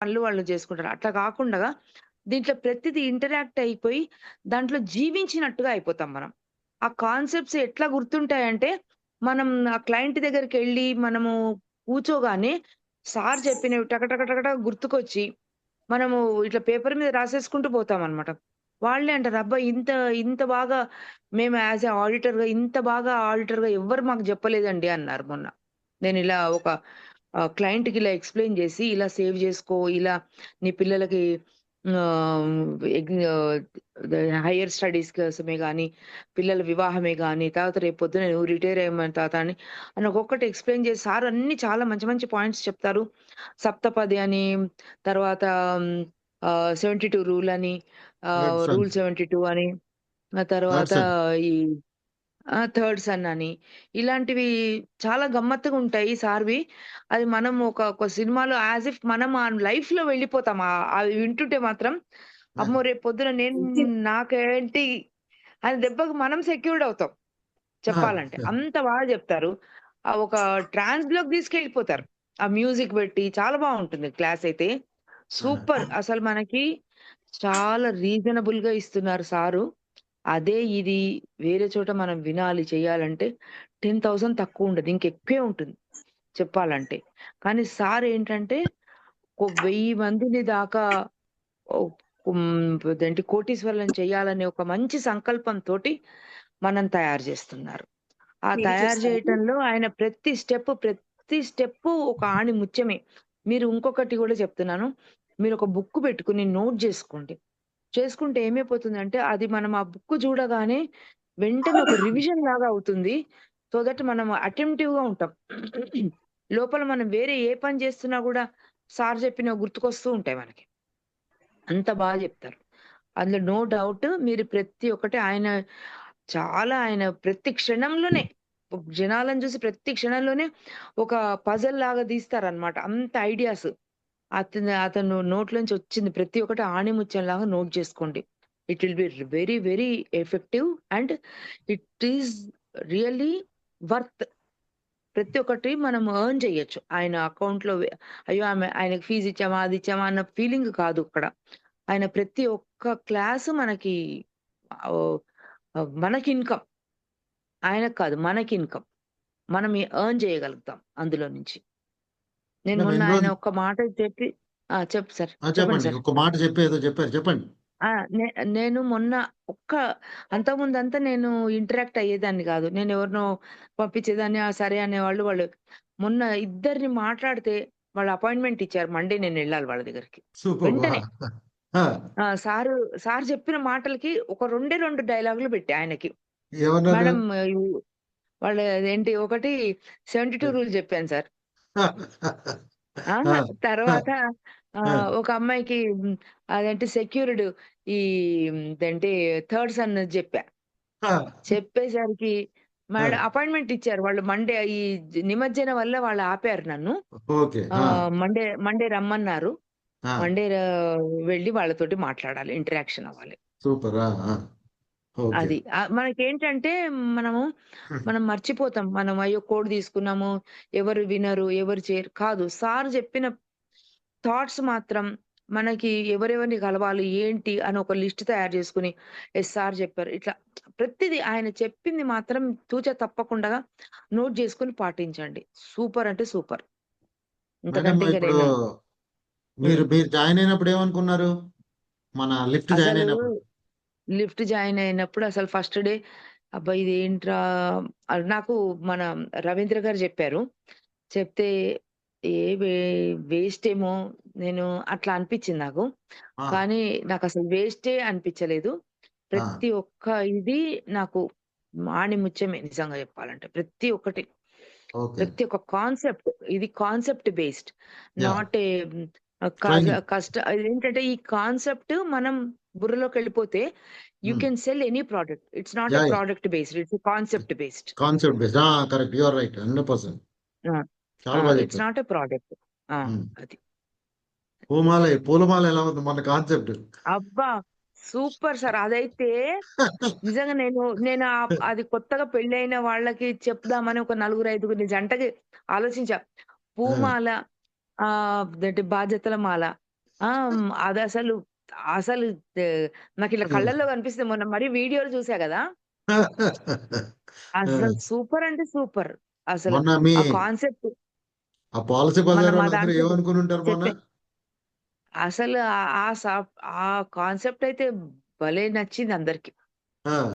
పనులు వాళ్ళు చేసుకుంటారు. అట్లా కాకుండగా దీంట్లో ప్రతిది ఇంటరాక్ట్ అయిపోయి దాంట్లో జీవించినట్టుగా అయిపోతాం మనం. ఆ కాన్సెప్ట్స్ ఎట్లా గుర్తుంటాయంటే, మనం ఆ క్లయింట్ దగ్గరికెళ్ళి మనము కూర్చోగానే సార్ చెప్పినవి టక టక టక టక గుర్తుకొచ్చి, మనము ఇట్లా పేపర్ మీద రాసేసుకుంటూ పోతామనమాట. వాళ్ళే అంటారు, "అబ్బా! ఇంత ఇంత బాగా మేము యాస్ ఎ ఆడిటర్‌గా ఇంత బాగా ఆడిటర్‌గా ఎవ్వరు మాకు చెప్పలేదండి" అన్నారు మొన్న. నేనిలా ఒక క్లయింట్‌కి ఇలా ఎక్స్‌ప్లెయిన్ చేసి, "ఇలా సేవ్ చేసుకో, ఇలా నీ పిల్లలకి ఆహ్, ఎగ్ ఆహ్, హైయర్ స్టడీస్ కోసమే గాని, పిల్లల వివాహమే గాని, తర్వాత రేపు పొద్దున నువ్వు రిటైర్ అయ్యమని తాత" అని ఒక్కొక్కటి ఎక్స్‌ప్లెయిన్ చేసి సార్ అన్ని చాలా మంచి మంచి పాయింట్స్ చెప్తారు. సప్తపది అని, తర్వాత 72 రూల్ అని, థర్డ్ సన్. రూల్ 72 అని, ఆ థర్డ్ తర్వాత సన్. ఈ థర్డ్ సన్ అని, ఇలాంటివి చాలా గమ్మత్తుగా ఉంటాయి సార్‌వి. అది మనం ఒక సినిమాలో యాస్ ఇఫ్ మనం ఆ లైఫ్‌లో వెళ్ళిపోతాం. అవి వింటుంటే మాత్రం, అమ్మో! రేపు పొద్దున నాకేంటి అని దెబ్బకి మనం సెక్యూర్డ్ అవుతాం ఆ! చెప్పాలంటే. అంత బాగా జెప్తారు. ఒక ట్రాన్స్‌లోకి తీసుకెళ్ళిపోతారు. ఆ మ్యూజిక్ బెట్టి చాలా బావుంటుంది క్లాసయితే. ఆ! సూపర్! అసలు మనకి చాలా రీజనబుల్‌గా ఇస్తున్నారు సారు. అదే ఇది వేరే చోట మనం వినాలి, చేయాలంటే 10,000 తక్కువుండదు. ఇంకెక్కువే ఉంటుంది చెప్పాలంటే. కానీ సారేంటంటే ఒక 1000 మందిని దాకా ఓహ్! ఇదేంటి కోటీశ్వరులను చేయాలనే ఒక మంచి సంకల్పంతోటి మనని తయారు జేస్తున్నారు. ఆ మీరే తయారు చూస్తారా? జేయటంలో ఆయన ప్రతి స్టెప్పు ఒక ఆణిముత్యమే. మీరు ఇంకొకటి గూడా చెప్తున్నాను. మీరొక బుక్ పెట్టుకొని నోట్ జేసుకోండి. చేసుకుంటే ఏమైపోతుందంటే, అది మనం ఆ బుక్ చూడగానే వెంటనే ఒక రివిజన్ లాగా అవుతుంది. సో దట్ మనం అటెంప్టివ్‌గా ఉంటాం. లోపల మనం వేరే ఏ పని చేస్తున్నా గూడా సార్ చెప్పినవి గుర్తుకొస్తూ ఉంటాయి మనకి. అంత బాగా చెప్తారు. అందులో నో డౌట్ మీరు ప్రతి ఒక్కటి ఆయన ప్రతి క్షణంలోనే జనాలను చూసి ప్రతి క్షణంలోనే ఒక పజిల్ లాగా తీస్తారనమాట. అంత ఐడియాస్. అతను నోట్లోంచి వచ్చింది ప్రతి ఒక్కటి ఆణిముత్యంలాగా నోట్ చేసుకోండి. It will be very, very effective and it is really worth. ప్రతి ఒక్కటి మనం ఎర్న్ చేయొచ్చు. ఆయన అకౌంట్‌లో అయ్యో! ఆయనకి ఫీజ్ ఇచ్చామా, అది ఇచ్చామా అన్న ఫీలింగ్ కాదు ఇక్కడ. ఆయన ప్రతి ఒక్క క్లాసు మనకి ఓహ్! మనకి ఇన్‌కమ్. ఆయనకి కాదు మనకి ఇన్‌కమ్. మనం ఎర్న్ చేయగలుగుతాం అందులో నుంచి. నేను మేడం మొన్న ఎన్ని ఆయన రోజులు ఒక్క మాట చెప్పి చెప్పు సార్. చెప్పండి చెప్పండి. సార్. ఒక మాట చెప్పి ఏదో చెప్పారు. చెప్పండి. ఆ! నేను మొన్న ఒక్క అంతకుముందంతా నేను ఇంటరాక్ట్ అయ్యేదాన్ని గాదు. నేనెవరినో పంపించేదాన్ని. ఆ! సరే అనేవాళ్ళు. మొన్న ఇద్దరిని మాట్లాడితే వాళ్ళు అపాయింట్‌మెంట్ ఇచ్చారు. మండే నేనెళ్ళాలి వాళ్ళ దగ్గరికి. సూపర్బ్! వెంటనే. ఆ! ఆ! సారు చెప్పిన మాటలకి ఒక రెండే 2 డైలాగులు పెట్టా ఆయనకి. ఏమన్నారు? మేడం వాళ్ళదేంటి ఒకటి 72 రూల్ జెప్పాను సార్. ఆ! ఆ! ఆ! తర్వాత ఆ! ఒక అమ్మాయికి అదేంటి సెక్యూర్డ్ ఈ ఇదేంటి థర్డ్ సన్ జెప్పా. ఆ! చెప్పేసరికి ఆ! అపాయింట్‌మెంట్ ఇచ్చారు. వాళ్ళు మండే ఈ నిమజ్జనం వల్ల వాళ్ళు ఆపారు నన్ను. ఓకే. ఆ! మండే రమ్మన్నారు. ఆ! మండే వెళ్లి వాళ్ళతోటి మాట్లాడాలి. ఇంటరాక్షన్ అవ్వాలి. సూపర్. ఆ! ఆ! ఓకే. అది. మనకేంటంటే మనము మనం మర్చిపోతాం. మనం అయ్యో! కోడ్ తీసుకున్నాము. ఎవరు వినరు, ఎవరు చేయరు. కాదు. సార్ చెప్పిన థాట్స్ మాత్రం మనకి ఎవరెవరిని కలవాలి, ఏంటి అని ఒక లిస్ట్ తయారు చేసుకొని, సార్ చెప్పారు. ఇట్లా ప్రతిది ఆయన చెప్పింది మాత్రం తూచా తప్పకుండా నోట్ చేసుకొని పాటించండి. సూపర్ అంటే సూపర్. మేడం ఇంతకంటే ఇంక ఇప్పుడు నేను మీరు హ్మ్. మీరు జాయిన్ అయినప్పుడు ఏమనుకున్నారు? మన లిఫ్ట్ జాయిన్ అసలు అయినప్పుడు. లిఫ్ట్ జాయిన్ అయినప్పుడు అసలు ఫస్ట్ డే అబ్బా! ఇదేంట్రా నాకు మన రవీంద్ర గారు చెప్పారు. చెప్తే ఏ వే వేస్టేమో నేను అట్లా అనిపిచ్చింది నాకు. ఆ! కానీ నాకసలు వేస్టే అనిపిచ్చలేదు. ఆ! ప్రతి ఒక్క ఇది నాకు ఆణిముత్యమే నిజంగా చెప్పాలంటే. ప్రతి ఒక్కటి. ఓకే. ప్రతి ఒక్క కాన్సెప్ట్. ఇది concept based. Yeah! Not a training. ఇదేంటంటే ఈ కాన్సెప్ట్ మనం బుర్రలోకెళ్ళిపోతే you hmm. Can sell any product. It's not a yeah! Yeah! Product based. It's concept based. Concept based. ఆ! కరెక్ట్. You are right. 100%. ఆ! చాలా బా ఇట్స్ చెప్పారు. Not a product. ఆ! హ్మ్. అది. పూలమాల ఎలా ఉంది మన కాన్సెప్ట్? అబ్బా! Super sir. అదైతే నిజంగా నేను అది కొత్తగా పెళ్ళైన వాళ్ళకి చెప్దామని ఒక నలుగురు, ఐదుగురిని జంటకి ఆలోచించా. ఆ! పూమాల, అదేంటి బాధ్యతల మాల. ఆ! అదసలు, అసలు తే నాకిట్లా కళ్ళల్లో కనిపిస్తుంది. మొన్న మరీ వీడియోలు చూసా గదా! ఆ! అసలు సూపర్ అంటే సూపర్. అసలు మొన్న మీ ఆ కాన్సెప్ట్ ఆ పాలసీ మన బజార్ మా వాళ్ళందరూ దాంట్లో ఏమనుకుని ఉంటారు మొన్న? చెప్పే అసలు ఆ కాన్సెప్ట్ అయితే భలే నచ్చింది అందరికి. ఆ!